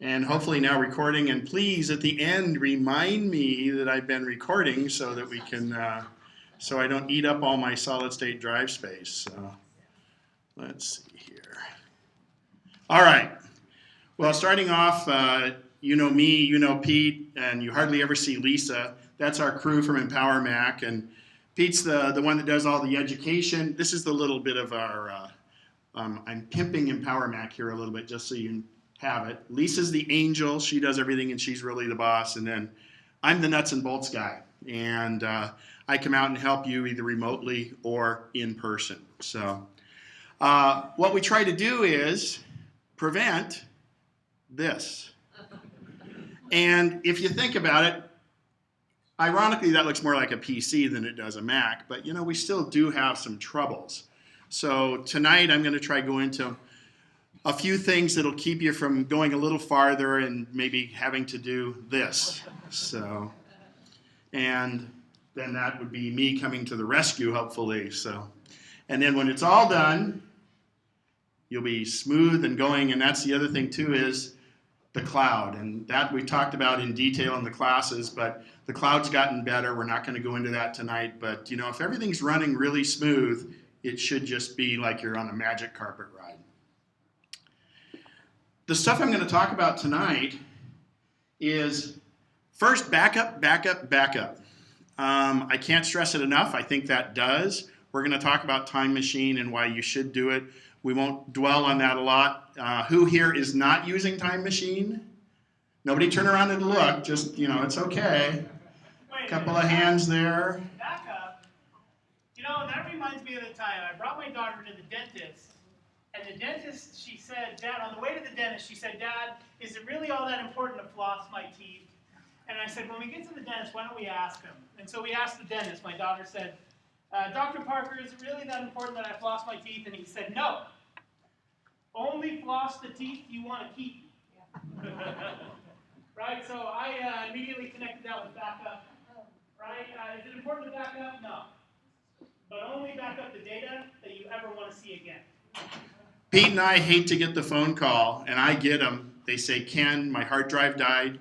and hopefully now recording. And please, at the end, remind me that I've been recording so that we can, so I don't eat up all my solid state drive space. So let's see here. All right. Well, starting off, you know me, you know Pete, and you hardly ever see Lisa. That's our crew from Empower Mac, and Pete's the one that does all the education. This is the little bit of our, I'm pimping Empower Mac here a little bit just so you have it. Lisa's the angel. She does everything, and she's really the boss. And then I'm the nuts and bolts guy. And I come out and help you either remotely or in person. So what we try to do is prevent this. And if you think about it, ironically, that looks more like a PC than it does a Mac. But, you know, we still do have some troubles. So tonight I'm going to try go into a few things that'll keep you from going a little farther and maybe having to do this. So, and then that would be me coming to the rescue, hopefully. So, and then when it's all done, you'll be smooth and going. And that's the other thing too, is the cloud. And that we talked about in detail in the classes, but the cloud's gotten better. We're not going to go into that tonight. But, you know, if everything's running really smooth, it should just be like you're on a magic carpet ride. The stuff I'm going to talk about tonight is first backup, backup, backup. I can't stress it enough. I think that does. We're going to talk about Time Machine and why you should do it. We won't dwell on that a lot. Who here is not using Time Machine? Nobody turn around and look. Just, you know, it's okay. A couple of hands there. Backup. You know, that reminds me of the time I brought my daughter to the dentist. And the dentist, she said, Dad, on the way to the dentist, she said, Dad, is it really all that important to floss my teeth? And I said, when we get to the dentist, why don't we ask him? And so we asked the dentist. My daughter said, Dr. Parker, is it really that important that I floss my teeth? And he said, no. Only floss the teeth you want to keep. Right? So I immediately connected that with backup. Right? Is it important to back up? No. But only back up the data that you ever want to see again. Pete and I hate to get the phone call, and I get them. They say, Ken, my hard drive died.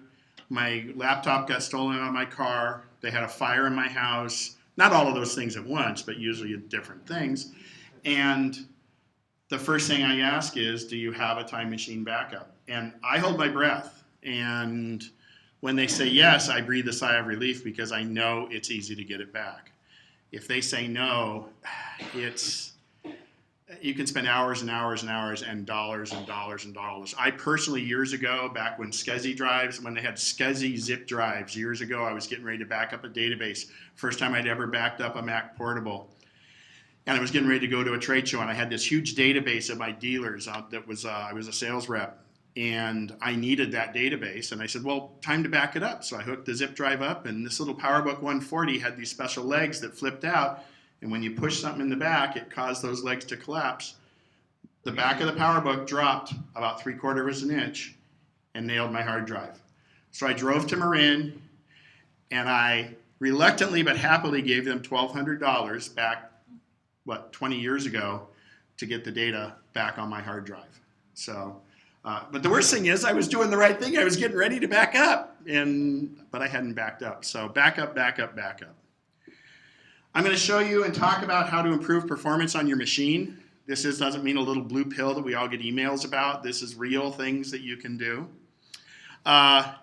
My laptop got stolen out of my car. They had a fire in my house. Not all of those things at once, but usually different things. And the first thing I ask is, do you have a Time Machine backup? And I hold my breath. And when they say yes, I breathe a sigh of relief because I know it's easy to get it back. If they say no, you can spend hours and hours and hours and dollars and dollars and dollars. I personally, years ago, back when SCSI drives, when they had SCSI zip drives, years ago, I was getting ready to back up a database. First time I'd ever backed up a Mac Portable. And I was getting ready to go to a trade show, and I had this huge database of my dealers. That was I was a sales rep, and I needed that database. And I said, well, time to back it up. So I hooked the zip drive up, and this little PowerBook 140 had these special legs that flipped out. And when you push something in the back, it caused those legs to collapse. The back of the PowerBook dropped about 3/4 of an inch and nailed my hard drive. So I drove to Marin, and I reluctantly but happily gave them $1,200 back, 20 years ago, to get the data back on my hard drive. So, but the worst thing is I was doing the right thing. I was getting ready to back up, but I hadn't backed up. So backup, backup, backup. I'm going to show you and talk about how to improve performance on your machine. This doesn't mean a little blue pill that we all get emails about. This is real things that you can do. I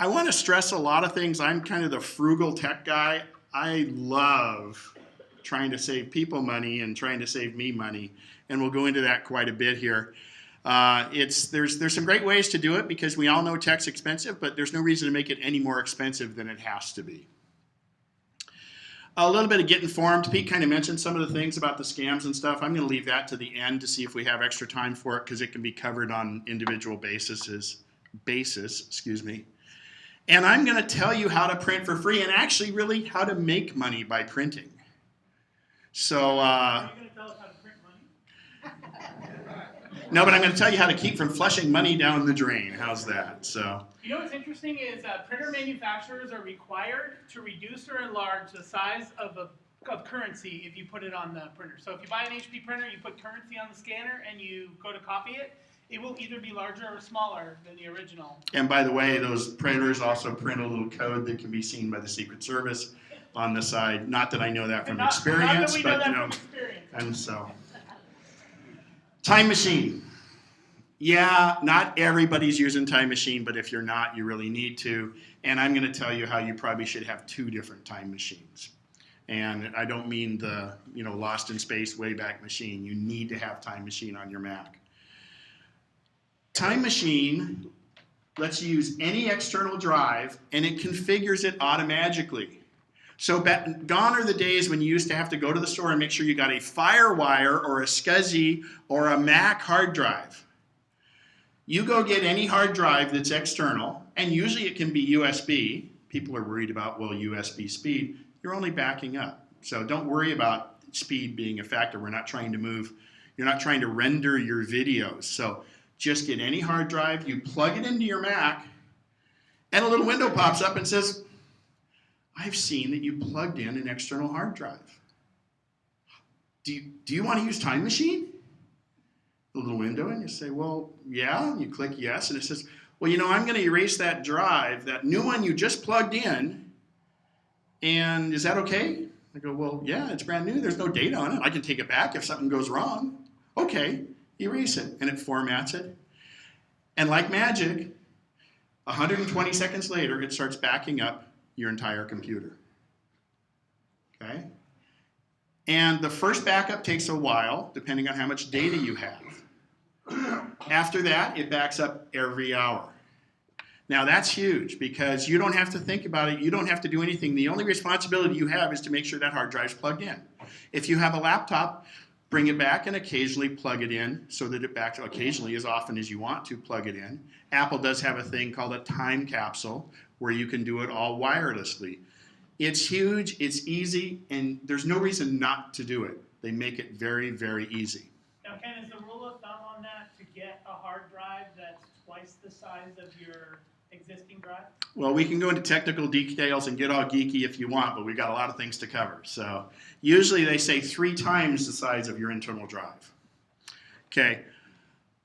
want to stress a lot of things. I'm kind of the frugal tech guy. I love trying to save people money and trying to save me money. And we'll go into that quite a bit here. There's some great ways to do it because we all know tech's expensive, but there's no reason to make it any more expensive than it has to be. A little bit of get informed. Pete kind of mentioned some of the things about the scams and stuff. I'm going to leave that to the end to see if we have extra time for it because it can be covered on individual basis. And I'm going to tell you how to print for free and actually really how to make money by printing. So, Are you going to tell us how to print money? No, but I'm going to tell you how to keep from flushing money down the drain. How's that? So. You know what's interesting is printer manufacturers are required to reduce or enlarge the size of currency if you put it on the printer. So if you buy an HP printer, you put currency on the scanner and you go to copy it, it will either be larger or smaller than the original. And by the way, those printers also print a little code that can be seen by the Secret Service on the side. Not that I know that from Not that experience, we know but that you know, from experience. and so. Time machine. Yeah, not everybody's using time machine, but if you're not, you really need to. And I'm going to tell you how you probably should have 2 different time machines. And I don't mean the, you know, Lost in Space Wayback Machine. You need to have time machine on your Mac. Time machine lets you use any external drive, and it configures it automatically. So gone are the days when you used to have to go to the store and make sure you got a FireWire or a SCSI or a Mac hard drive. You go get any hard drive that's external, and usually it can be USB. People are worried about, well, USB speed. You're only backing up. So don't worry about speed being a factor. We're not trying to move, you're not trying to render your videos. So just get any hard drive, you plug it into your Mac, and a little window pops up and says, I've seen that you plugged in an external hard drive. Do you want to use Time Machine? A little window, and you say, well, yeah, and you click yes, and it says, well, you know, I'm going to erase that drive, that new one you just plugged in, and is that okay? I go, well, yeah, it's brand new, there's no data on it, I can take it back if something goes wrong. Okay, erase it, and it formats it. And like magic, 120 seconds later, it starts backing up your entire computer. Okay? And the first backup takes a while, depending on how much data you have. After that, it backs up every hour. Now that's huge because you don't have to think about it. You don't have to do anything. The only responsibility you have is to make sure that hard drive's plugged in. If you have a laptop, bring it back and occasionally plug it in so that it backs up occasionally, as often as you want to plug it in. Apple does have a thing called a time capsule where you can do it all wirelessly. It's huge, it's easy, and there's no reason not to do it. They make it very, very easy. Now, Ken, is the rule of thumb on that to get a hard drive that's twice the size of your existing drive? Well, we can go into technical details and get all geeky if you want, but we've got a lot of things to cover. So usually they say 3 times the size of your internal drive. Okay.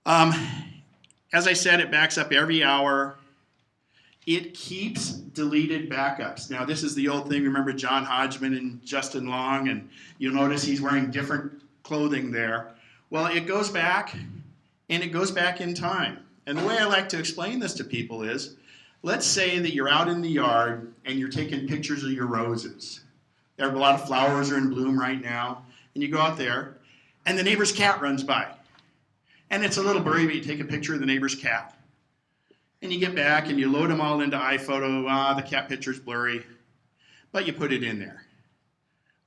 As I said, it backs up every hour. It keeps deleted backups. Now, this is the old thing. Remember John Hodgman and Justin Long, and you'll notice he's wearing different clothing there. Well, it goes back, and it goes back in time. And the way I like to explain this to people is, let's say that you're out in the yard and you're taking pictures of your roses. There are a lot of flowers are in bloom right now, and you go out there, and the neighbor's cat runs by. And it's a little blurry, but you take a picture of the neighbor's cat. And you get back and you load them all into iPhoto. The cat picture's blurry, but you put it in there.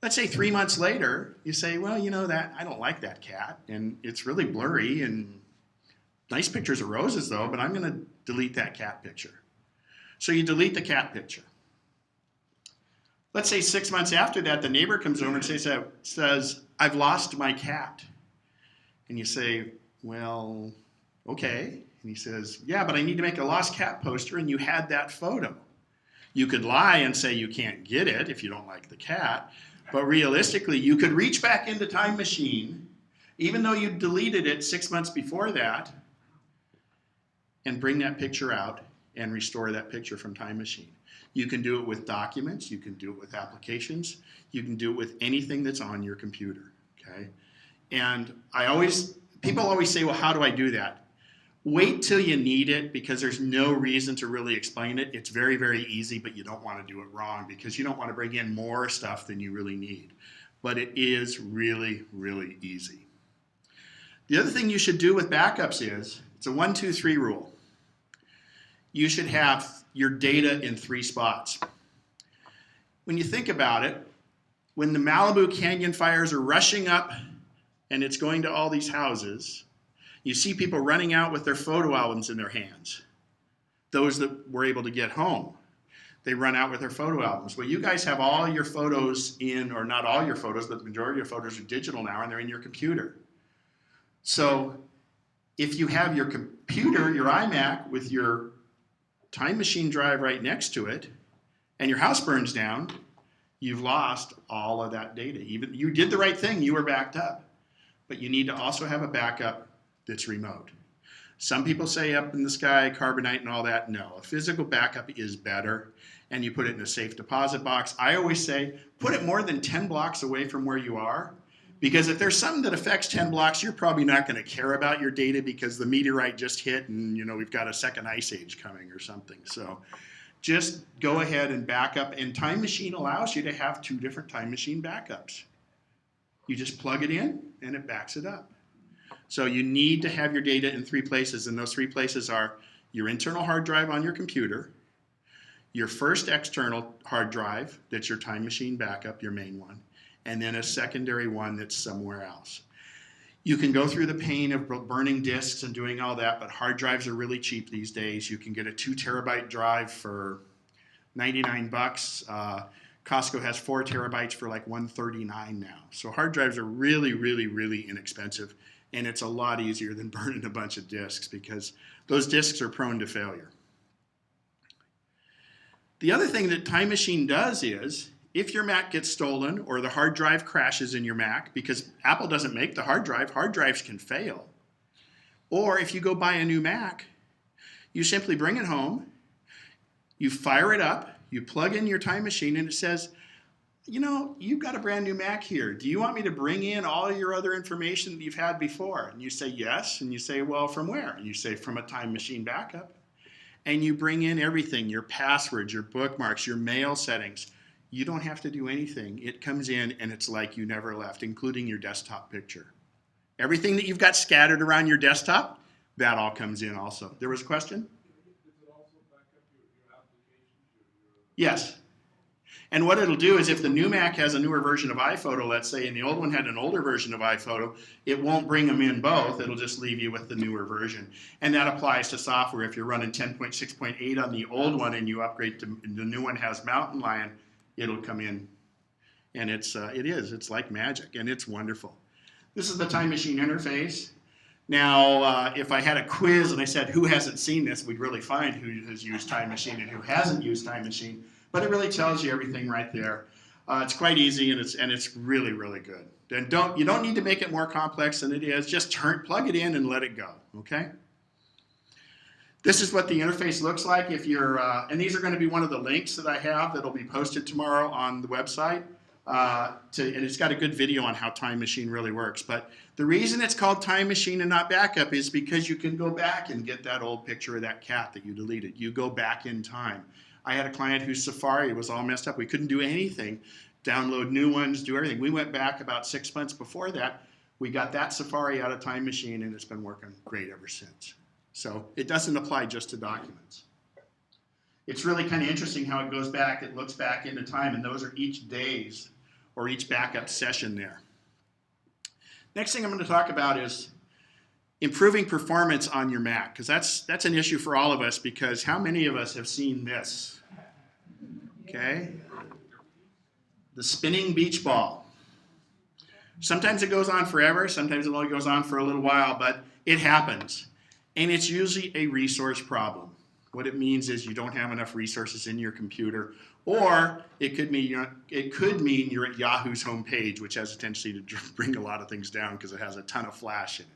Let's say 3 months later, you say, well, you know that I don't like that cat, and it's really blurry, and nice pictures of roses though, but I'm going to delete that cat picture. So you delete the cat picture. Let's say 6 months after that, the neighbor comes over and says, I've lost my cat. And you say, well, okay. And he says, yeah, but I need to make a lost cat poster, and you had that photo. You could lie and say you can't get it if you don't like the cat, but realistically, you could reach back into Time Machine, even though you deleted it 6 months before that, and bring that picture out and restore that picture from Time Machine. You can do it with documents, you can do it with applications, you can do it with anything that's on your computer, okay? And people always say, well, how do I do that? Wait till you need it, because there's no reason to really explain it. It's very, very easy, but you don't want to do it wrong because you don't want to bring in more stuff than you really need. But it is really, really easy. The other thing you should do with backups is, it's a 1, 2, 3 rule. You should have your data in 3 spots. When you think about it, when the Malibu Canyon fires are rushing up and it's going to all these houses, you see people running out with their photo albums in their hands. Those that were able to get home, they run out with their photo albums. Well, you guys have all your photos in, or not all your photos, but the majority of your photos are digital now, and they're in your computer. So if you have your computer, your iMac, with your Time Machine drive right next to it, and your house burns down, you've lost all of that data. Even you did the right thing, you were backed up, but you need to also have a backup that's remote. Some people say up in the sky, carbonite and all that. No, a physical backup is better, and you put it in a safe deposit box. I always say put it more than 10 blocks away from where you are, because if there's something that affects 10 blocks, you're probably not going to care about your data because the meteorite just hit and we've got a second ice age coming or something. So just go ahead and back up, and Time Machine allows you to have 2 different Time Machine backups. You just plug it in and it backs it up. So you need to have your data in 3 places, and those 3 places are your internal hard drive on your computer, your first external hard drive, that's your Time Machine backup, your main one, and then a secondary one that's somewhere else. You can go through the pain of burning disks and doing all that, but hard drives are really cheap these days. You can get a 2 terabyte drive for 99 bucks. Costco has 4 terabytes for like $139 now. So hard drives are really, really, really inexpensive, and it's a lot easier than burning a bunch of disks because those disks are prone to failure. The other thing that Time Machine does is, if your Mac gets stolen or the hard drive crashes in your Mac, because Apple doesn't make the hard drives can fail. Or if you go buy a new Mac, you simply bring it home, you fire it up, you plug in your Time Machine, and it says, you've got a brand new Mac here. Do you want me to bring in all your other information that you've had before? And you say yes, and you say, well, from where? And you say, from a Time Machine backup. And you bring in everything, your passwords, your bookmarks, your mail settings. You don't have to do anything. It comes in and it's like you never left, including your desktop picture. Everything that you've got scattered around your desktop, that all comes in also. There was a question? Does it also back up your applications? Yes. And what it'll do is if the new Mac has a newer version of iPhoto, let's say, and the old one had an older version of iPhoto, it won't bring them in both. It'll just leave you with the newer version. And that applies to software. If you're running 10.6.8 on the old one and you upgrade to the new one has Mountain Lion, it'll come in. And it's like magic, and it's wonderful. This is the Time Machine interface. Now, if I had a quiz and I said, who hasn't seen this, we'd really find who has used Time Machine and who hasn't used Time Machine. But it really tells you everything right there. It's quite easy, and it's really, really good. And you don't need to make it more complex than it is. Just plug it in and let it go, okay? This is what the interface looks like if you're, and these are going to be one of the links that I have that'll be posted tomorrow on the website. And it's got a good video on how Time Machine really works. But the reason it's called Time Machine and not backup is because you can go back and get that old picture of that cat that you deleted. You go back in time. I had a client whose Safari was all messed up. We couldn't do anything, download new ones, do everything. We went back about 6 months before that. We got that Safari out of Time Machine, and it's been working great ever since. So it doesn't apply just to documents. It's really kind of interesting how it goes back. It looks back into time, and those are each days or each backup session there. Next thing I'm going to talk about is improving performance on your Mac, because that's an issue for all of us, because how many of us have seen this? Okay? The spinning beach ball. Sometimes it goes on forever, sometimes it only goes on for a little while, but it happens. And it's usually a resource problem. What it means is you don't have enough resources in your computer, or it could mean you're at Yahoo's homepage, which has a tendency to bring a lot of things down because it has a ton of flash in it.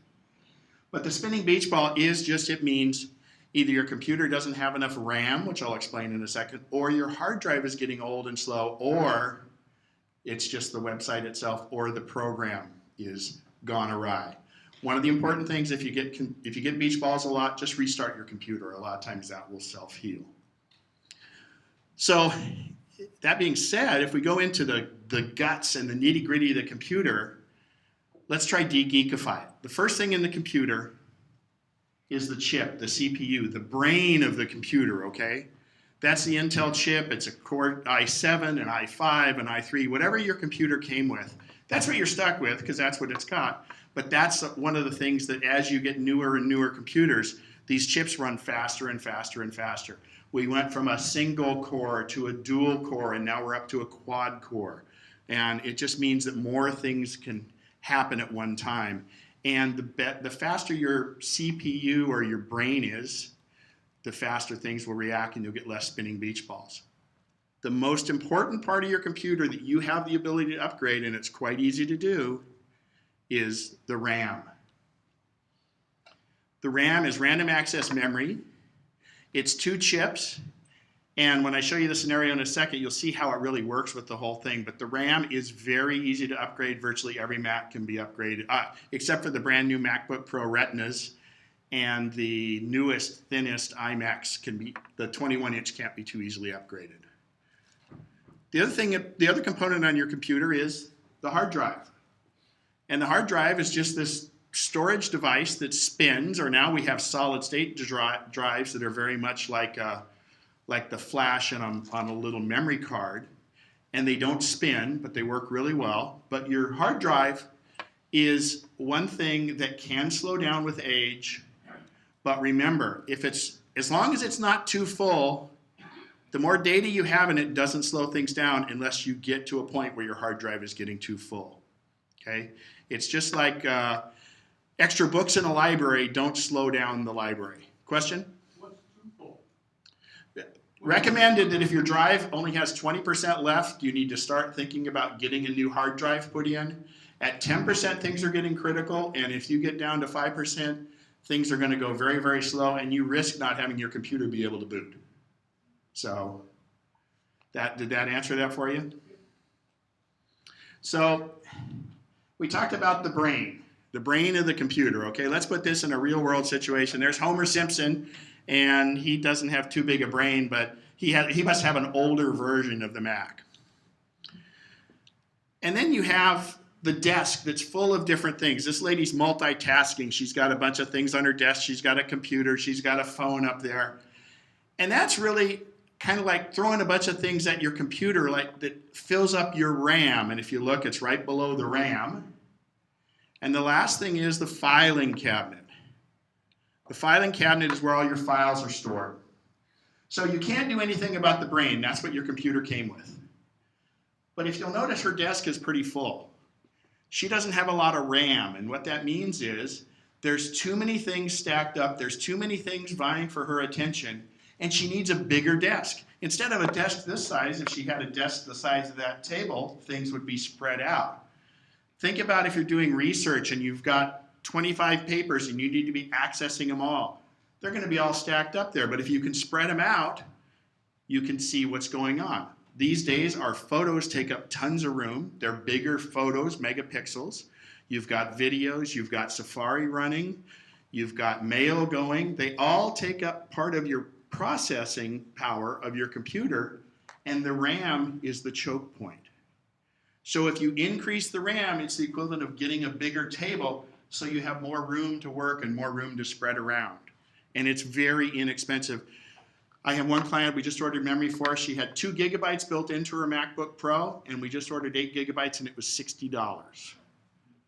But the spinning beach ball it means either your computer doesn't have enough RAM, which I'll explain in a second, or your hard drive is getting old and slow, or it's just the website itself, or the program is gone awry. One of the important things, if you get beach balls a lot, just restart your computer. A lot of times that will self-heal. So that being said, if we go into the guts and the nitty-gritty of the computer, let's try de-geekify it. The first thing in the computer is the chip, the CPU, the brain of the computer, okay? That's the Intel chip. It's a Core i7, an i5, an i3, whatever your computer came with. That's what you're stuck with because that's what it's got. But that's one of the things that as you get newer and newer computers, these chips run faster and faster and faster. We went from a single core to a dual core, and now we're up to a quad core. And it just means that more things can happen at one time. And the faster your CPU or your brain is, the faster things will react and you'll get less spinning beach balls. The most important part of your computer that you have the ability to upgrade, and it's quite easy to do, is the RAM. The RAM is random access memory. It's 2 chips. And when I show you the scenario in a second, you'll see how it really works with the whole thing. But the RAM is very easy to upgrade. Virtually every Mac can be upgraded, except for the brand new MacBook Pro Retinas and the newest, thinnest iMacs can be, the 21-inch can't be too easily upgraded. The other component on your computer is the hard drive. And the hard drive is just this storage device that spins, or now we have solid state drives that are very much like the flash on a little memory card, and they don't spin, but they work really well. But your hard drive is one thing that can slow down with age, but remember, as long as it's not too full, the more data you have in it doesn't slow things down unless you get to a point where your hard drive is getting too full. Okay? It's just like extra books in a library don't slow down the library. Question? What's too full? Recommended that if your drive only has 20% left, you need to start thinking about getting a new hard drive put in. At 10%, things are getting critical, and if you get down to 5%, things are going to go very, very slow, and you risk not having your computer be able to boot. So, did that answer that for you? So, we talked about the brain of the computer. Okay, let's put this in a real-world situation. There's Homer Simpson, and he doesn't have too big a brain, but he must have an older version of the Mac. And then you have the desk that's full of different things. This lady's multitasking. She's got a bunch of things on her desk. She's got a computer. She's got a phone up there. And that's really kind of like throwing a bunch of things at your computer that fills up your RAM. And if you look, it's right below the RAM. And the last thing is the filing cabinet. The filing cabinet is where all your files are stored. So you can't do anything about the brain. That's what your computer came with. But if you'll notice, her desk is pretty full. She doesn't have a lot of RAM, and what that means is there's too many things stacked up, there's too many things vying for her attention, and she needs a bigger desk. Instead of a desk this size, if she had a desk the size of that table, things would be spread out. Think about if you're doing research and you've got 25 papers and you need to be accessing them all. They're going to be all stacked up there, but if you can spread them out, you can see what's going on. These days, our photos take up tons of room. They're bigger photos, megapixels. You've got videos, you've got Safari running, you've got mail going. They all take up part of your processing power of your computer, and the RAM is the choke point. So if you increase the RAM, it's the equivalent of getting a bigger table so you have more room to work and more room to spread around. And it's very inexpensive. I have one client we just ordered memory for. She had 2 gigabytes built into her MacBook Pro, and we just ordered 8 gigabytes, and it was $60.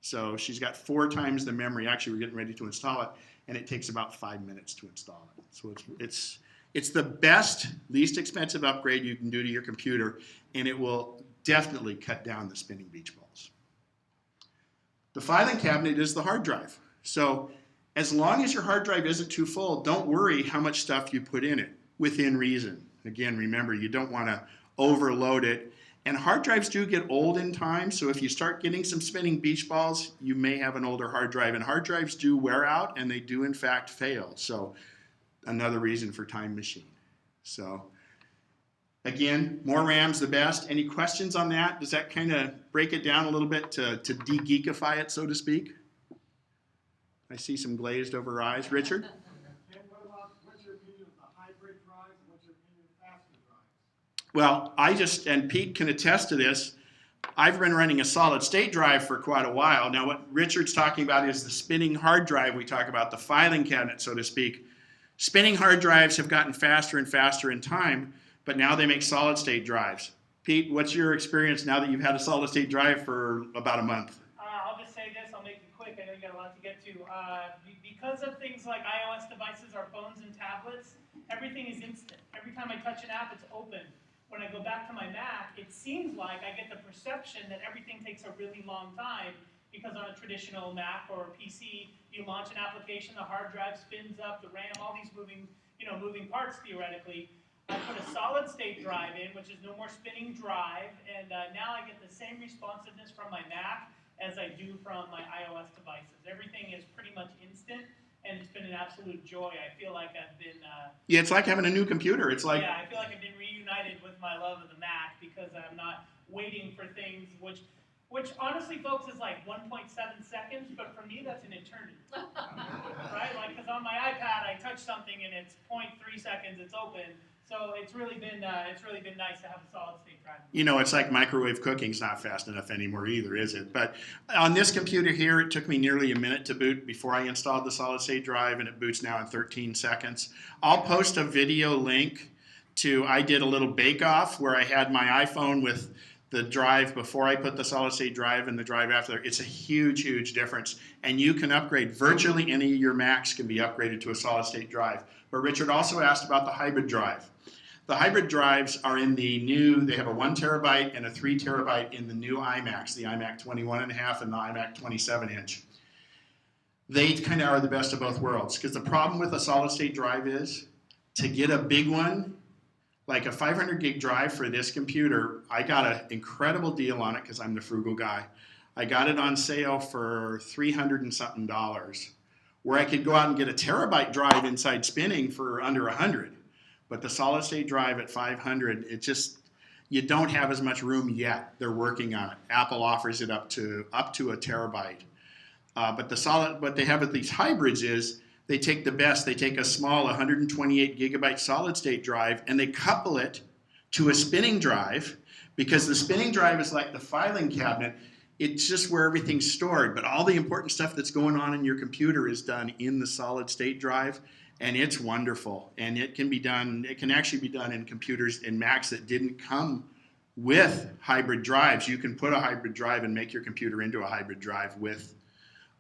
So she's got 4 times the memory. Actually, we're getting ready to install it, and it takes about 5 minutes to install it. So it's the best, least expensive upgrade you can do to your computer, and it will definitely cut down the spinning beach balls. The filing cabinet is the hard drive. So as long as your hard drive isn't too full, don't worry how much stuff you put in it, within reason. Again, remember, you don't want to overload it. And hard drives do get old in time, so if you start getting some spinning beach balls, you may have an older hard drive. And hard drives do wear out, and they do in fact fail. So another reason for Time Machine. So again, more RAM's the best. Any questions on that? Does that kind of break it down a little bit to de-geekify it, so to speak? I see some glazed over eyes. Richard? And what's your opinion of the hybrid drives, and what's your opinion of faster drives? Well, and Pete can attest to this, I've been running a solid state drive for quite a while. Now what Richard's talking about is the spinning hard drive. We talk about the filing cabinet, so to speak. Spinning hard drives have gotten faster and faster in time, but now they make solid state drives. Pete, what's your experience now that you've had a solid state drive for about a month? I'll just say this, I'll make it quick, I know you got a lot to get to. Because of things like iOS devices, our phones and tablets, everything is instant. Every time I touch an app, it's open. When I go back to my Mac, it seems like I get the perception that everything takes a really long time, because on a traditional Mac or PC, you launch an application, the hard drive spins up, the RAM, all these moving parts theoretically. I put a solid state drive in, which is no more spinning drive, and now I get the same responsiveness from my Mac as I do from my iOS devices. Everything is pretty much instant, and it's been an absolute joy. I feel like I've been, Yeah, it's like having a new computer. It's like, yeah, I feel like I've been reunited with my love of the Mac because I'm not waiting for things, which honestly, folks, is like 1.7 seconds, but for me, that's an eternity, right? Like, because on my iPad, I touch something and it's 0.3 seconds, it's open. So it's really been nice to have a solid state drive. you know, it's like microwave cooking's not fast enough anymore either, is it? But on this computer here, it took me nearly a minute to boot before I installed the solid state drive, and it boots now in 13 seconds. I'll post a video link to, I did a little bake-off where I had my iPhone with the drive before I put the solid state drive and the drive after. It's a huge, huge difference. And you can upgrade. Virtually any of your Macs can be upgraded to a solid state drive. But Richard also asked about the hybrid drive. The hybrid drives are in the new, they have a 1 terabyte and a 3 terabyte in the new iMacs, the iMac 21.5 and the iMac 27 inch. They kind of are the best of both worlds, because the problem with a solid state drive is to get a big one, like a 500 gig drive for this computer, I got an incredible deal on it because I'm the frugal guy. I got it on sale for $300 and something, where I could go out and get a terabyte drive inside spinning for under 100. But the solid state drive at 500, it just, you don't have as much room yet. They're working on it. Apple offers it up to a terabyte. But what they have with these hybrids is they take the best. They take a small 128 gigabyte solid state drive and they couple it to a spinning drive, because the spinning drive is like the filing cabinet. It's just where everything's stored. But all the important stuff that's going on in your computer is done in the solid state drive. And it's wonderful, and it can actually be done in computers, in Macs that didn't come with hybrid drives. You can put a hybrid drive and make your computer into a hybrid drive with,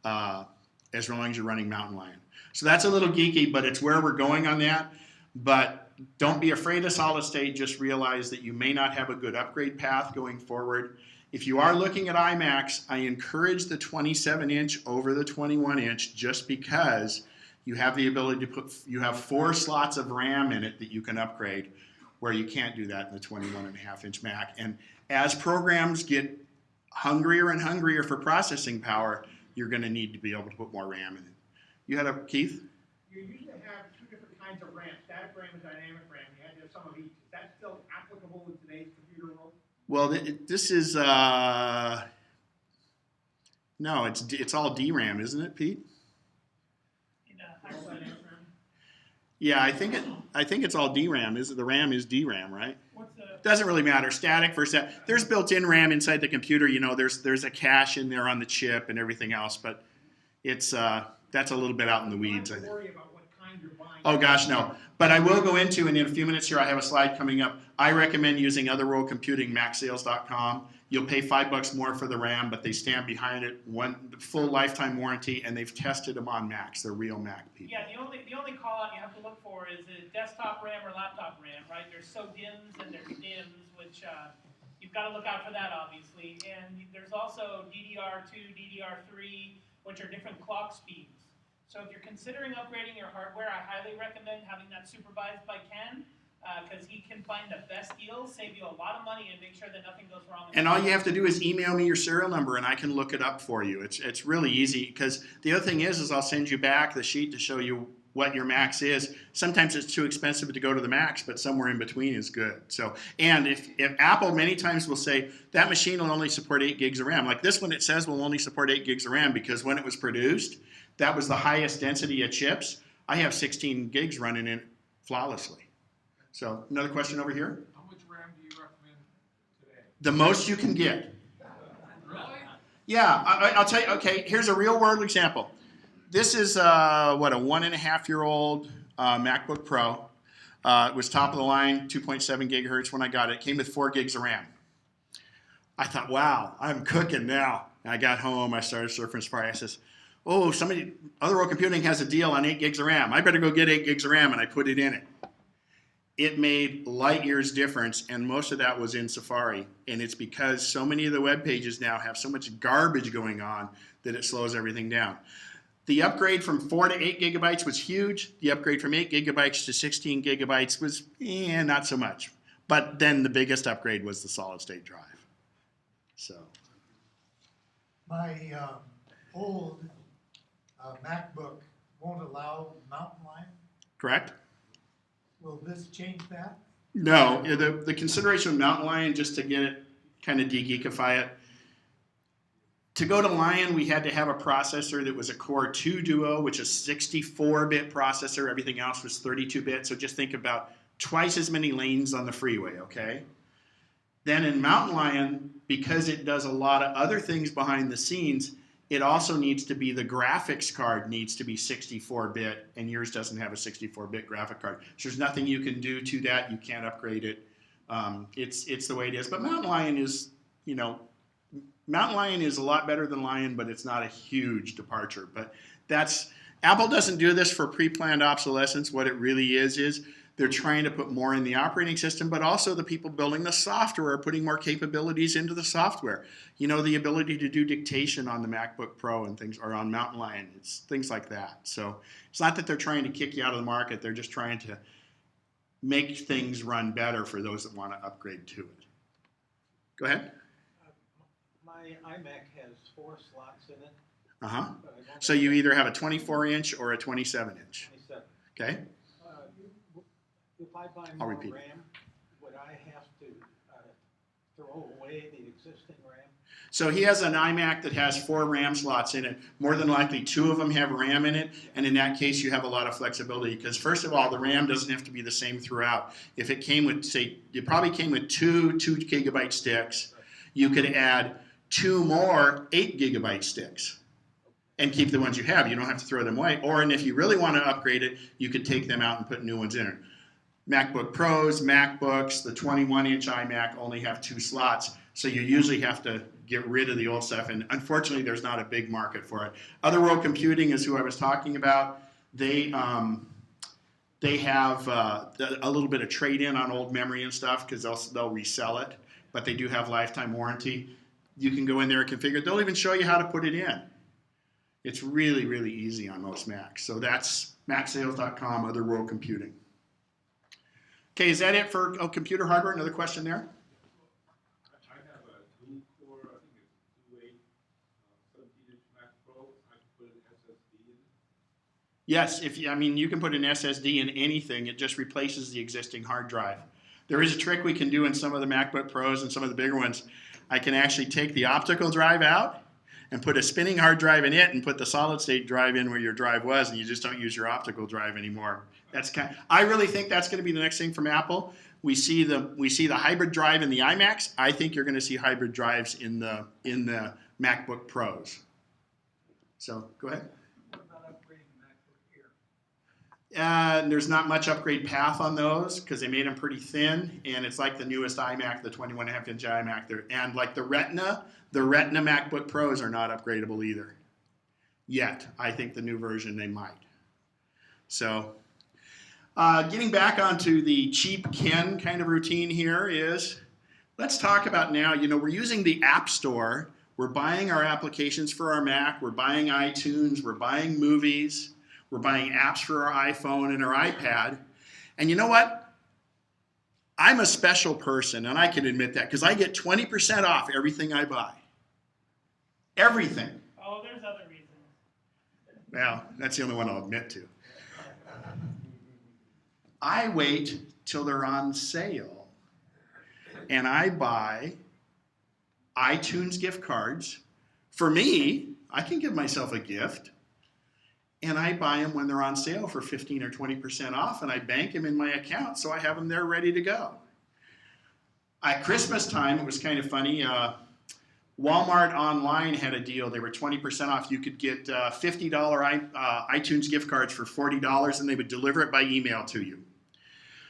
as long as you're running Mountain Lion. So that's a little geeky, but it's where we're going on that. But don't be afraid of solid state, just realize that you may not have a good upgrade path going forward. If you are looking at iMacs, I encourage the 27 inch over the 21 inch just because you have the ability to you have 4 slots of RAM in it that you can upgrade, where you can't do that in the 21.5 inch Mac. And as programs get hungrier and hungrier for processing power, you're going to need to be able to put more RAM in it. You had a, Keith? You usually have 2 different kinds of RAM, static RAM and dynamic RAM. You had to have some of each. Is that still applicable in today's computer world? Well, this is, no, it's all DRAM, isn't it, Pete? Yeah, I think it's all DRAM. The RAM is DRAM, right? Doesn't really matter. Static versus that. There's built-in RAM inside the computer. You know, there's a cache in there on the chip and everything else, but it's that's a little bit out in the weeds, I think. Worry about what kind you're buying. Oh gosh, no. But I will go into, and in a few minutes here, I have a slide coming up. I recommend using Otherworld Computing, MacSales.com. You'll pay $5 more for the RAM, but they stand behind it, full lifetime warranty, and they've tested them on Macs. They're real Mac people. Yeah, the only call out you have to look for is a desktop RAM or laptop RAM, right? There's SODIMMs and there's DIMMs, which you've got to look out for that, obviously. And there's also DDR2, DDR3, which are different clock speeds. So if you're considering upgrading your hardware, I highly recommend having that supervised by Ken, because he can find the best deals, save you a lot of money, and make sure that nothing goes wrong. And all you have to do is email me your serial number, and I can look it up for you. It's really easy, because the other thing is I'll send you back the sheet to show you what your max is. Sometimes it's too expensive to go to the max, but somewhere in between is good. So, and if Apple many times will say that machine will only support 8 gigs of RAM. Like this one, it says will only support 8 gigs of RAM because when it was produced, that was the highest density of chips. I have 16 gigs running in flawlessly. So another question over here. How much RAM do you recommend today? The most you can get. Really? Yeah, I'll tell you. Okay, here's a real world example. This is a 1.5-year-old MacBook Pro. It was top of the line, 2.7 gigahertz when I got it. It came with 4 gigs of RAM. I thought, wow, I'm cooking now. And I got home, I started surfing Safari. I says, oh, Otherworld Computing has a deal on 8 gigs of RAM. I better go get 8 gigs of RAM, and I put it in it. It made light years difference, and most of that was in Safari. And it's because so many of the web pages now have so much garbage going on that it slows everything down. The upgrade from 4 to 8 gigabytes was huge. The upgrade from 8 gigabytes to 16 gigabytes was not so much. But then the biggest upgrade was the solid state drive. So, My old MacBook won't allow mountain lion. correct? Will this change that? No, the consideration of mountain lion, just to get it, kind of de-geekify it, to go to Lion, we had to have a processor that was a Core 2 Duo, which is 64-bit processor. Everything else was 32-bit. So just think about twice as many lanes on the freeway, okay? Then in Mountain Lion, because it does a lot of other things behind the scenes, it also needs to be, the graphics card needs to be 64-bit, and yours doesn't have a 64-bit graphic card. So there's nothing you can do to that. You can't upgrade it. It's the way it is. But Mountain Lion is, you know, Mountain Lion is a lot better than Lion, but it's not a huge departure. But that's, Apple doesn't do this for pre-planned obsolescence. What it really is they're trying to put more in the operating system, but also the people building the software are putting more capabilities into the software. You know, the ability to do dictation on the MacBook Pro and things, or on Mountain Lion, it's things like that. So it's not that they're trying to kick you out of the market, they're just trying to make things run better for those that want to upgrade to it. Go ahead. My iMac has 4 slots in it. Uh-huh. But I don't So you either have a 24-inch or a 27-inch. 27. Okay? If I buy I'll more repeat. RAM, would I have to throw away the existing RAM? So he has an iMac that has 4 RAM slots in it. More than likely, 2 of them have RAM in it, and in that case, you have a lot of flexibility. Because first of all, the RAM doesn't have to be the same throughout. If it came with, say, it probably came with 2 2-gigabyte sticks, you could add 2 more 8-gigabyte sticks and keep the ones you have. You don't have to throw them away. Or, and if you really want to upgrade it, you could take them out and put new ones in it. MacBook Pros, MacBooks, the 21-inch iMac only have 2 slots, so you usually have to get rid of the old stuff, and unfortunately there's not a big market for it. Other World Computing is who I was talking about. They have a little bit of trade-in on old memory and stuff because they'll resell it, but they do have lifetime warranty. You can go in there and configure it. They'll even show you how to put it in. It's really, really easy on most Macs. So that's macsales.com, Other World Computing. Okay, is that it for computer hardware? Another question there? I have a dual-core, I think it's 17-inch Mac Pro. I can put an SSD in it. Yes, you can put an SSD in anything. It just replaces the existing hard drive. There is a trick we can do in some of the MacBook Pros and some of the bigger ones. I can actually take the optical drive out and put a spinning hard drive in it and put the solid state drive in where your drive was, and you just don't use your optical drive anymore. I really think that's going to be the next thing from Apple. We see the hybrid drive in the iMacs. I think you're going to see hybrid drives in the MacBook Pros. So go ahead. What about upgrading the MacBook Air? There's not much upgrade path on those because they made them pretty thin, and it's like the newest iMac, the 21.5-inch iMac. And like the Retina MacBook Pros are not upgradable either. Yet. I think the new version they might. So getting back onto the cheap Ken kind of routine here is, let's talk about now, we're using the App Store. We're buying our applications for our Mac. We're buying iTunes. We're buying movies. We're buying apps for our iPhone and our iPad. And you know what? I'm a special person, and I can admit that, because I get 20% off everything I buy. Everything. Oh, there's other reasons. Well, that's the only one I'll admit to. I wait till they're on sale, and I buy iTunes gift cards. For me, I can give myself a gift, and I buy them when they're on sale for 15 or 20% off, and I bank them in my account so I have them there ready to go. At Christmas time, it was kind of funny. Walmart online had a deal. They were 20% off. You could get $50 iTunes gift cards for $40, and they would deliver it by email to you.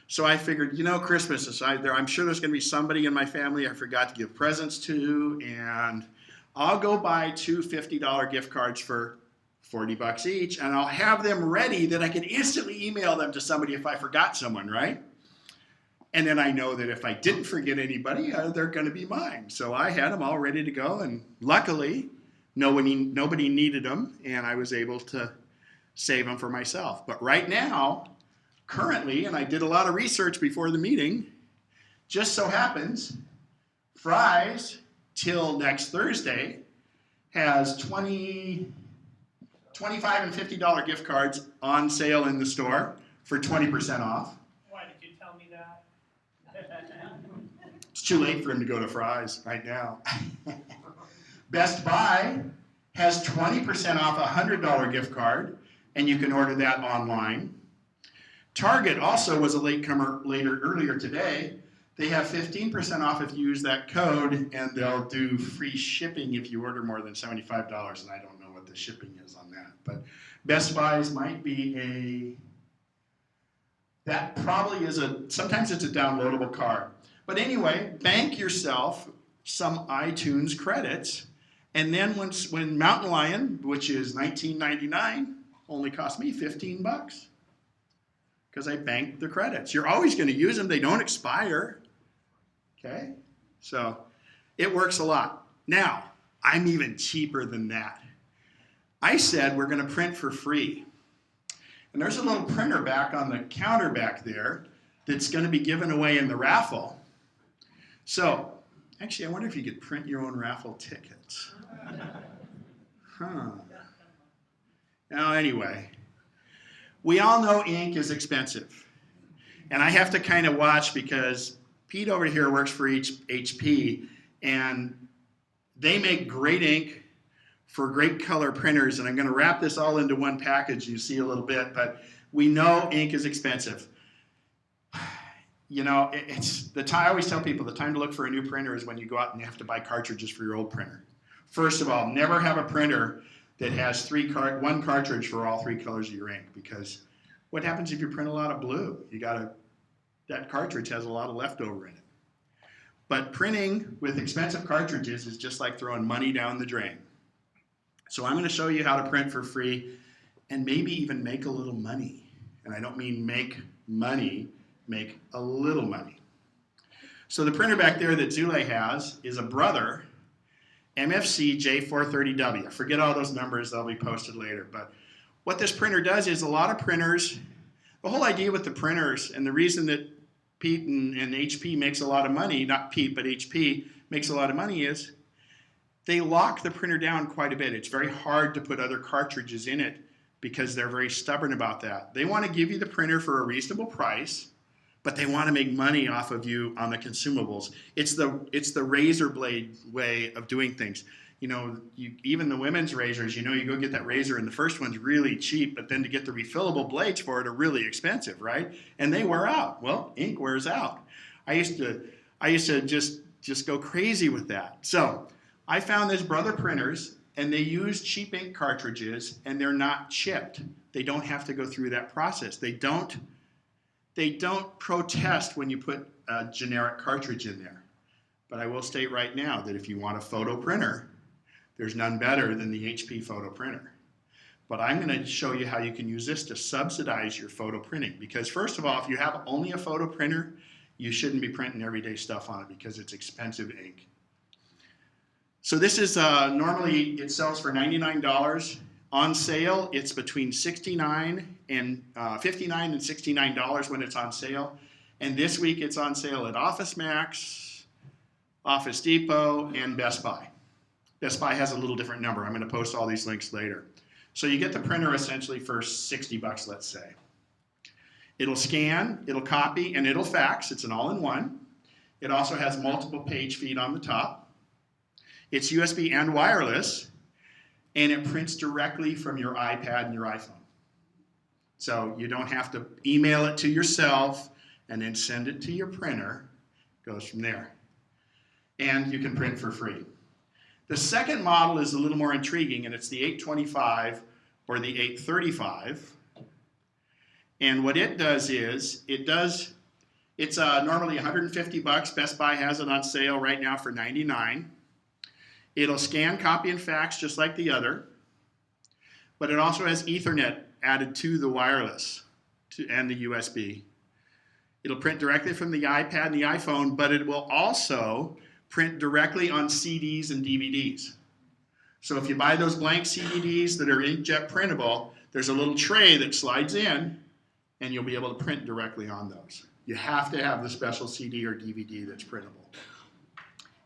So I figured, Christmas is there. I'm sure there's going to be somebody in my family I forgot to give presents to, and I'll go buy 2 $50 gift cards for $40 each, and I'll have them ready that I can instantly email them to somebody if I forgot someone, right? And then I know that if I didn't forget anybody, they're going to be mine. So I had them all ready to go, and luckily, nobody needed them, and I was able to save them for myself. But right now, currently, and I did a lot of research before the meeting, just so happens, Fry's till next Thursday has 20 $25 and $50 gift cards on sale in the store for 20% off. Why did you tell me that? It's too late for him to go to Fry's right now. Best Buy has 20% off a $100 gift card, and you can order that online. Target also was a latecomer earlier today. They have 15% off if you use that code, and they'll do free shipping if you order more than $75, and I don't know what the shipping is on that. But Best Buy's might be that probably is sometimes it's a downloadable card. But anyway, bank yourself some iTunes credits, and then when Mountain Lion, which is $19.99, only cost me $15 because I banked the credits. You're always going to use them. They don't expire. Okay? So it works a lot. Now, I'm even cheaper than that. I said we're going to print for free. And there's a little printer back on the counter back there that's going to be given away in the raffle. So, actually, I wonder if you could print your own raffle tickets. Now, anyway, we all know ink is expensive. And I have to kind of watch because Pete over here works for HP, and they make great ink for great color printers. And I'm going to wrap this all into one package. You see a little bit, but we know ink is expensive. You know, it's the time. I always tell people the time to look for a new printer is when you go out and you have to buy cartridges for your old printer. First of all, never have a printer that has one cartridge for all three colors of your ink, because what happens if you print a lot of blue? That cartridge has a lot of leftover in it. But printing with expensive cartridges is just like throwing money down the drain. So I'm going to show you how to print for free and maybe even make a little money. And I don't mean make money, make a little money. So the printer back there that Zule has is a Brother MFC J430W. Forget all those numbers, they'll be posted later. But what this printer does is a lot of printers, the whole idea with the printers and the reason that Pete and HP makes a lot of money, not Pete, but HP makes a lot of money is they lock the printer down quite a bit. It's very hard to put other cartridges in it because they're very stubborn about that. They want to give you the printer for a reasonable price, but they want to make money off of you on the consumables. It's the razor blade way of doing things. You know, even the women's razors, you know, you go get that razor and the first one's really cheap, but then to get the refillable blades for it are really expensive, right? And they wear out. Well, ink wears out. I used to just go crazy with that. So I found these Brother printers, and they use cheap ink cartridges, and they're not chipped. They don't have to go through that process. They don't protest when you put a generic cartridge in there. But I will state right now that if you want a photo printer, there's none better than the HP photo printer. But I'm going to show you how you can use this to subsidize your photo printing. Because first of all, if you have only a photo printer, you shouldn't be printing everyday stuff on it because it's expensive ink. So this is normally it sells for $99. On sale, it's between $59 and $59 and $69 when it's on sale. And this week it's on sale at Office Max, Office Depot, and Best Buy. Best Buy has a little different number. I'm going to post all these links later. So you get the printer essentially for $60, let's say. It'll scan, it'll copy, and it'll fax. It's an all-in-one. It also has multiple page feed on the top. It's USB and wireless, and it prints directly from your iPad and your iPhone. So you don't have to email it to yourself and then send it to your printer. It goes from there. And you can print for free. The second model is a little more intriguing, and it's the 825 or the 835. And what it does is, it's normally $150. Best Buy has it on sale right now for $99. It'll scan, copy, and fax just like the other, but it also has Ethernet added to the wireless and the USB. It'll print directly from the iPad and the iPhone, but it will also print directly on CDs and DVDs. So if you buy those blank CDs that are inkjet printable, there's a little tray that slides in, and you'll be able to print directly on those. You have to have the special CD or DVD that's printable.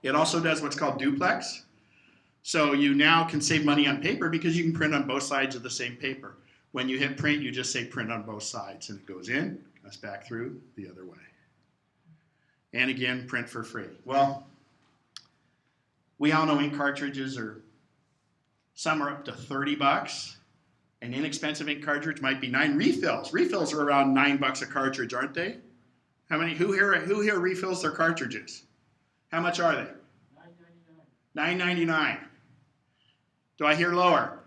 It also does what's called duplex. So you now can save money on paper because you can print on both sides of the same paper. When you hit print, you just say print on both sides, and it goes in, goes back through the other way. And again, print for free. Well, we all know ink cartridges some are up to $30. An inexpensive ink cartridge might be 9 refills. Refills are around $9 a cartridge, aren't they? Who here refills their cartridges? How much are they? $9.99. Do I hear lower?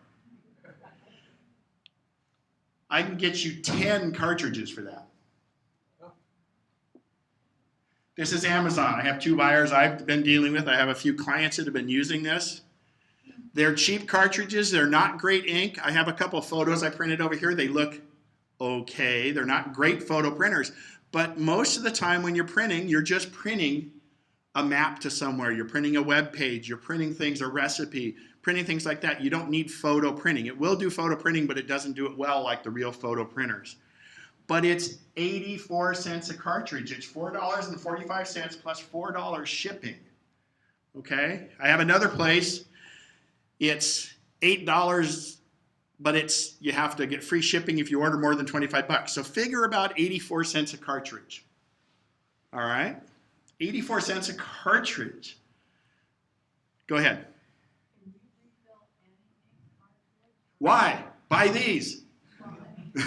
I can get you 10 cartridges for that. This is Amazon. I have 2 buyers I've been dealing with. I have a few clients that have been using this. They're cheap cartridges. They're not great ink. I have a couple photos I printed over here. They look okay. They're not great photo printers. But most of the time when you're printing, you're just printing a map to somewhere. You're printing a web page. You're printing things, a recipe, printing things like that. You don't need photo printing. It will do photo printing, but it doesn't do it well like the real photo printers. But it's 84 cents a cartridge. It's $4.45 plus $4 shipping. Okay? I have another place. It's $8, but you have to get free shipping if you order more than 25 bucks. So figure about 84 cents a cartridge. All right? 84 cents a cartridge. Go ahead. Can you refill any ink cartridge? Why? Buy these. Well, I mean, is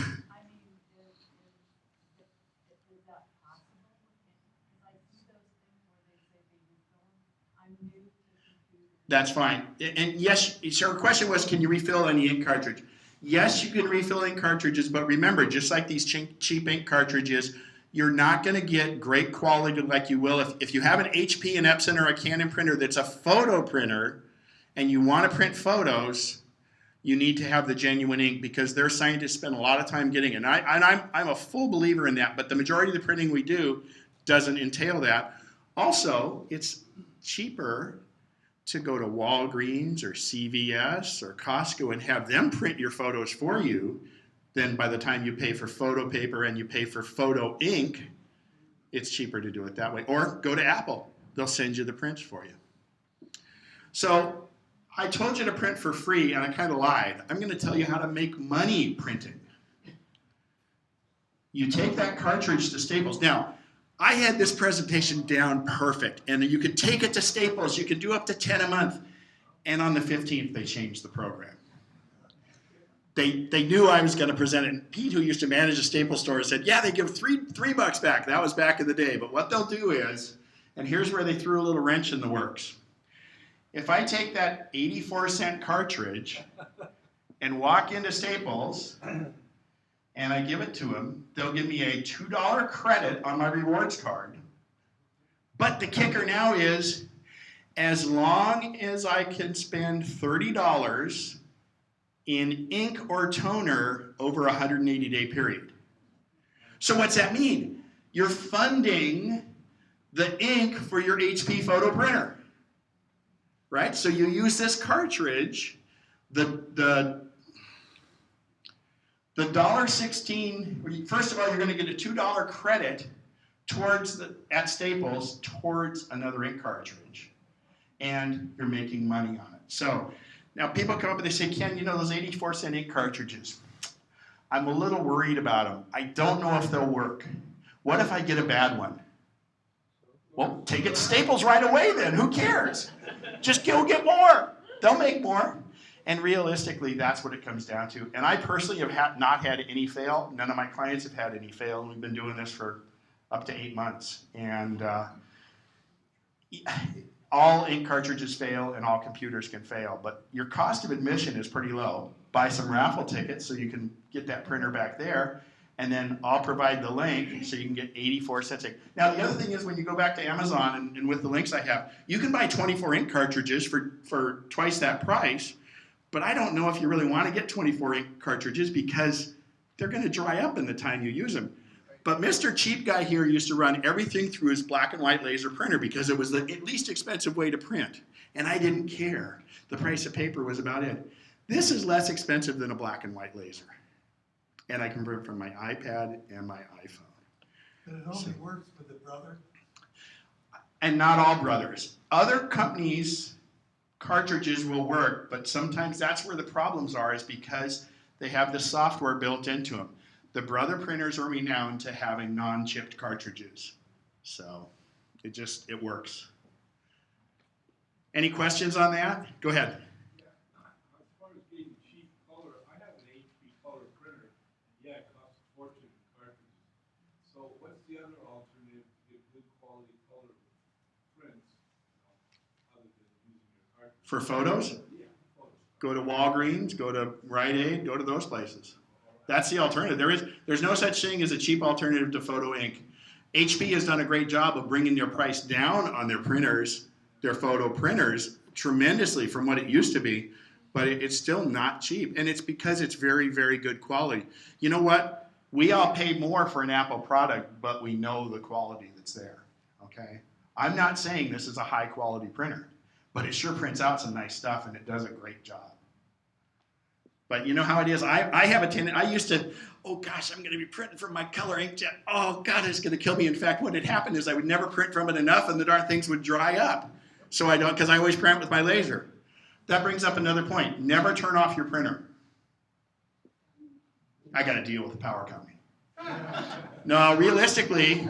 that possible? Because I see those things where they say they refill them. I'm new to computers. That's fine. And yes, so her question was, can you refill any ink cartridge? Yes, you can refill ink cartridges, but remember, just like these cheap ink cartridges, you're not going to get great quality like you will if you have an HP, an Epson, or a Canon printer that's a photo printer and you want to print photos, you need to have the genuine ink because their scientists spend a lot of time getting it. And I'm a full believer in that, but the majority of the printing we do doesn't entail that. Also, it's cheaper to go to Walgreens or CVS or Costco and have them print your photos for you. Then by the time you pay for photo paper and you pay for photo ink, it's cheaper to do it that way. Or go to Apple. They'll send you the prints for you. So I told you to print for free, and I kind of lied. I'm going to tell you how to make money printing. You take that cartridge to Staples. Now, I had this presentation down perfect, and you could take it to Staples. You could do up to 10 a month. And on the 15th, they changed the program. They knew I was going to present it. And Pete, who used to manage a Staples store, said, yeah, they give $3 back. That was back in the day. But what they'll do is, and here's where they threw a little wrench in the works. If I take that 84-cent cartridge and walk into Staples and I give it to them, they'll give me a $2 credit on my rewards card. But the kicker now is, as long as I can spend $30 in ink or toner over a 180-day period. So what's that mean? You're funding the ink for your HP photo printer, right? So you use this cartridge, the $1.16, first of all, you're going to get a $2 credit at Staples towards another ink cartridge, and you're making money on it. So now people come up and they say, Ken, you know those 84-cent ink cartridges, I'm a little worried about them. I don't know if they'll work. What if I get a bad one? Well, take it to Staples right away then. Who cares? Just go get more. They'll make more. And realistically, that's what it comes down to. And I personally have not had any fail. None of my clients have had any fail. And we've been doing this for up to 8 months. And all ink cartridges fail and all computers can fail. But your cost of admission is pretty low. Buy some raffle tickets so you can get that printer back there. And then I'll provide the link so you can get 84 cents. Now, the other thing is when you go back to Amazon and with the links I have, you can buy 24 ink cartridges for twice that price. But I don't know if you really want to get 24 ink cartridges because they're going to dry up in the time you use them. But Mr. Cheap Guy here used to run everything through his black and white laser printer because it was the least expensive way to print. And I didn't care. The price of paper was about it. This is less expensive than a black and white laser. And I can print from my iPad and my iPhone. But it only works with the brother. And not all brothers. Other companies cartridges will work, but sometimes that's where the problems are, is because they have the software built into them. The Brother printers are renowned to having non-chipped cartridges. So it works. Any questions on that? Go ahead. Yeah, as far as getting cheap color, I have an HP color printer. Yeah, it costs a fortune in cartridges. So what's the other alternative to get good quality color prints, other than using your cartridge? For photos, Yeah, photos. go to Walgreens, go to Rite Aid, go to those places. That's the alternative. There's no such thing as a cheap alternative to photo ink. HP has done a great job of bringing their price down on their printers, their photo printers, tremendously from what it used to be, but it's still not cheap. And it's because it's very, very good quality. You know what? We all pay more for an Apple product, but we know the quality that's there, okay? I'm not saying this is a high quality printer, but it sure prints out some nice stuff and it does a great job. But you know how it is. I have a tendency. I used to, oh gosh, I'm going to be printing from my color inkjet. Oh God, it's going to kill me. In fact, what had happened is I would never print from it enough, and the darn things would dry up. So I don't, because I always print with my laser. That brings up another point. Never turn off your printer. I got to deal with the power company. No, realistically,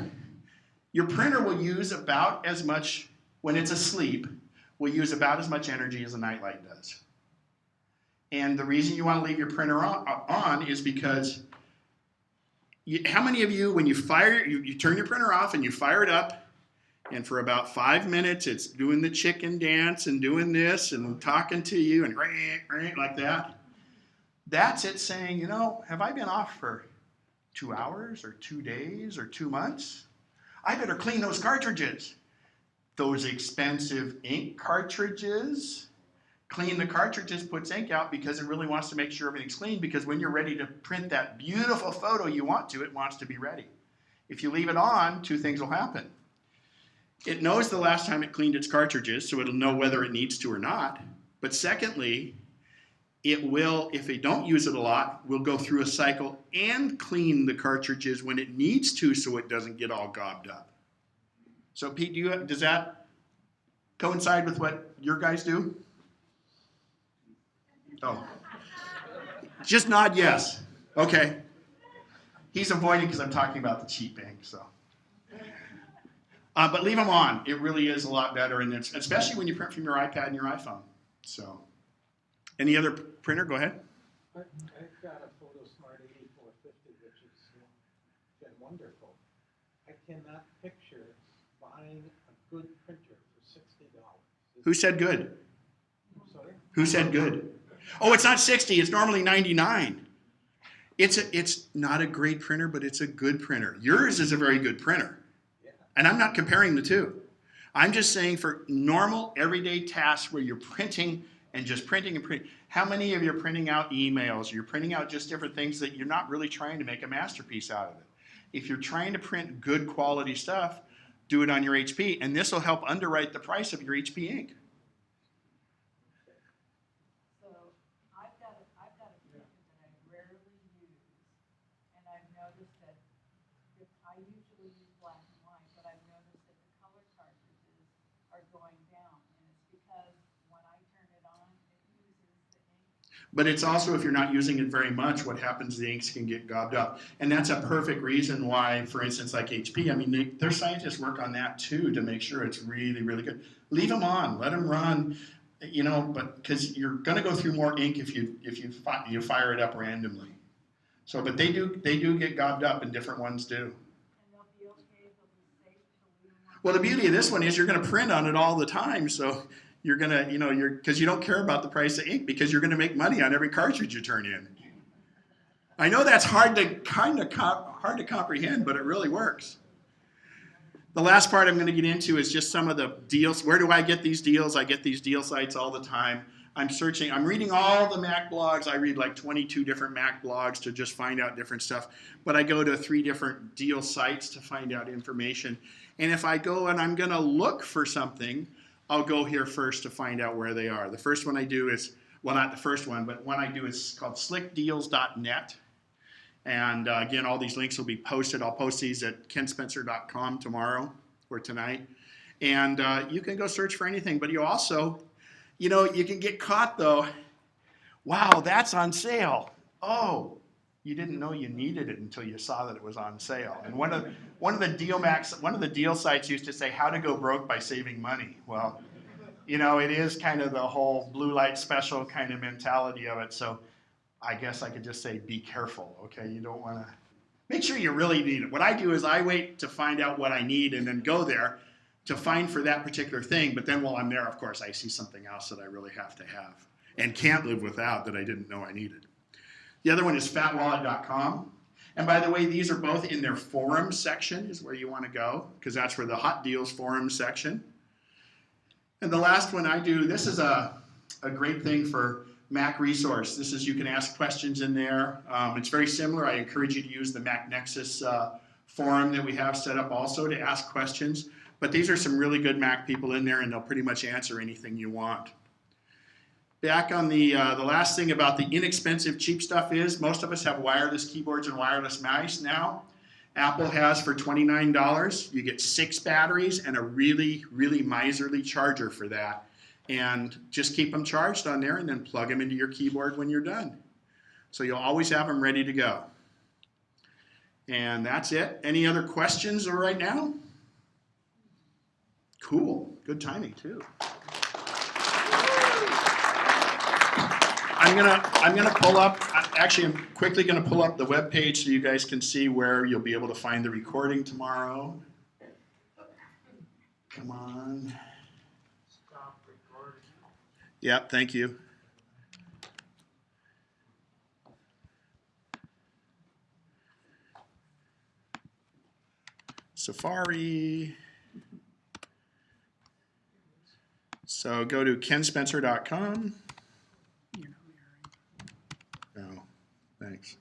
your printer will use about as much, when it's asleep, will use about as much energy as a nightlight does. And the reason you want to leave your printer on is because how many of you, when you fire, you turn your printer off and you fire it up, and for about 5 minutes it's doing the chicken dance and doing this and talking to you and like that? That's it saying, you know, have I been off for 2 hours or 2 days or 2 months? I better clean those cartridges. Those expensive ink cartridges. Clean the cartridges, puts ink out because it really wants to make sure everything's clean, because when you're ready to print that beautiful photo you want to, it wants to be ready. If you leave it on, 2 things will happen. It knows the last time it cleaned its cartridges, so it'll know whether it needs to or not. But secondly, it will, if they don't use it a lot, will go through a cycle and clean the cartridges when it needs to so it doesn't get all gobbed up. So Pete, does that coincide with what your guys do? Oh, just nod yes. Okay. He's avoiding because I'm talking about the cheap ink, so. But leave them on. It really is a lot better, and it's, especially when you print from your iPad and your iPhone. So, any other printer? Go ahead. I've got a PhotoSmart 8450, which has been wonderful. I cannot picture buying a good printer for $60. Who said good? Sorry? Who said good? Oh, it's not 60. It's normally 99. It's not a great printer, but it's a good printer. Yours is a very good printer. Yeah. And I'm not comparing the two. I'm just saying for normal, everyday tasks where you're printing and just printing and printing. How many of you are printing out emails? You're printing out just different things that you're not really trying to make a masterpiece out of it. If you're trying to print good quality stuff, do it on your HP, and this will help underwrite the price of your HP ink. So I've got a printer that I rarely use, and I've noticed that I usually use black and white, but I've noticed that the color cartridges are going down, and it's because when I turn it on, it uses the ink. But it's also, if you're not using it very much, what happens, the inks can get gobbed up. And that's a perfect reason why, for instance, like HP, I mean, their scientists work on that too to make sure it's really, really good. Leave them on, let them run, you know, but because you're going to go through more ink if you fire it up randomly. So, but they do get gobbed up, and different ones do. And they'll be okay, they'll be safe to leave them on. Well, the beauty of this one is you're going to print on it all the time, so you're going to, you know, because you don't care about the price of ink because you're going to make money on every cartridge you turn in. I know that's hard to comprehend, but it really works. The last part I'm going to get into is just some of the deals. Where do I get these deals? I get these deal sites all the time. I'm searching, I'm reading all the Mac blogs. I read like 22 different Mac blogs to just find out different stuff. But I go to 3 different deal sites to find out information. And if I go and I'm going to look for something, I'll go here first to find out where they are. The first one I do is, well, not the first one, but one I do is called slickdeals.net. And again, all these links will be posted. I'll post these at kenspencer.com tomorrow or tonight. And you can go search for anything. But you also, You know, you can get caught though. Wow, that's on sale. Oh, you didn't know you needed it until you saw that it was on sale. And one of the deal sites used to say how to go broke by saving money. Well, you know, it is kind of the whole blue light special kind of mentality of it. So I guess I could just say be careful, okay? You don't want to make sure you really need it. What I do is I wait to find out what I need and then go there to find for that particular thing. But then while I'm there, of course, I see something else that I really have to have and can't live without that I didn't know I needed. The other one is fatwallet.com. And by the way, these are both in their forum section is where you want to go because that's where the hot deals forum section. And the last one I do, this is a great thing for Mac Resource. This is, you can ask questions in there. It's very similar. I encourage you to use the MacNexus forum that we have set up also to ask questions. But these are some really good Mac people in there and they'll pretty much answer anything you want. Back on the last thing about the inexpensive cheap stuff is most of us have wireless keyboards and wireless mice now. Apple has for $29, you get 6 batteries and a really, really miserly charger for that. And just keep them charged on there and then plug them into your keyboard when you're done. So you'll always have them ready to go. And that's it. Any other questions right now? Cool. Good timing too. I'm gonna pull up, actually I'm quickly gonna pull up the webpage so you guys can see where you'll be able to find the recording tomorrow. Come on. Stop recording. Yep, thank you. Safari. So go to kenspencer.com. No, thanks.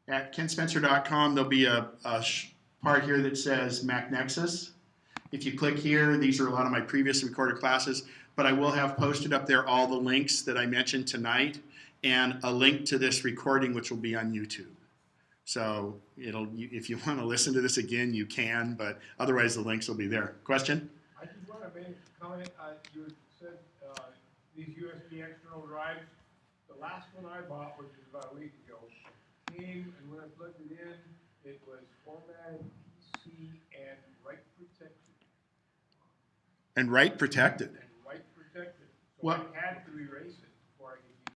At kenspencer.com, there'll be a part here that says MacNexus. If you click here, these are a lot of my previous recorded classes, but I will have posted up there all the links that I mentioned tonight and a link to this recording, which will be on YouTube. So if you want to listen to this again, you can, but otherwise the links will be there. Question? I just want to make a comment, you said, these USB external drives, the last one I bought, which is about a week ago, came, and when I plugged it in, it was formatted PC and write protected. And write protected. And write protected, so What? I had to erase it.